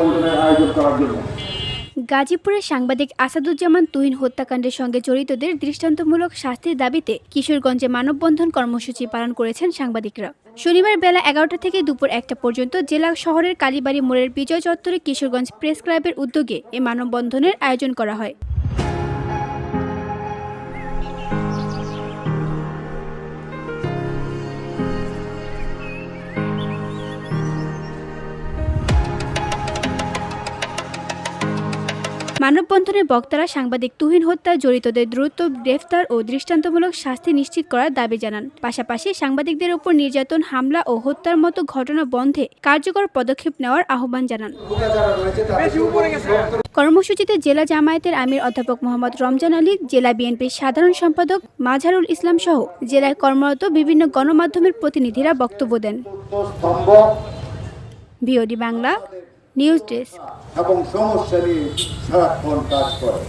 মানববন্ধনের আয়োজন করার জন্য। গাজীপুরের সাংবাদিক আসাদুজ্জামান তুহিন হত্যাকাণ্ডের সঙ্গে জড়িতদের দৃষ্টান্তমূলক শাস্তির দাবিতে কিশোরগঞ্জে মানববন্ধন কর্মসূচি পালন করেছেন সাংবাদিকরা। শনিবার বেলা ১১টা থেকে দুপুর ১টা পর্যন্ত জেলা শহরের কালীবাড়ি মোড়ের বিজয় চত্বরে কিশোরগঞ্জ প্রেস ক্লাবের উদ্যোগে এ মানববন্ধনের আয়োজন করা হয়। মানববন্ধনের বক্তারা সাংবাদিক তুহিন হত্যায় জড়িতদের দ্রুত গ্রেফতার ও দৃষ্টান্তমূলক শাস্তি নিশ্চিত করার দাবি জানান। পাশাপাশি সাংবাদিকদের উপর নির্যাতন, হামলা ও হত্যার মতো ঘটনা বন্ধে কার্যকর পদক্ষেপ নেওয়ার আহ্বান জানান। কর্মসূচিতে জেলা জামায়াতের আমির অধ্যাপক মোহাম্মদ রমজান আলী, জেলা বিএনপির সাধারণ সম্পাদক মাজহারুল ইসলাম সহ জেলায় কর্মরত বিভিন্ন গণমাধ্যমের প্রতিনিধিরা বক্তব্য দেন। BOD Bangla news desk. এবং সমস্যা নিয়ে সারাক্ষণ কাজ করে।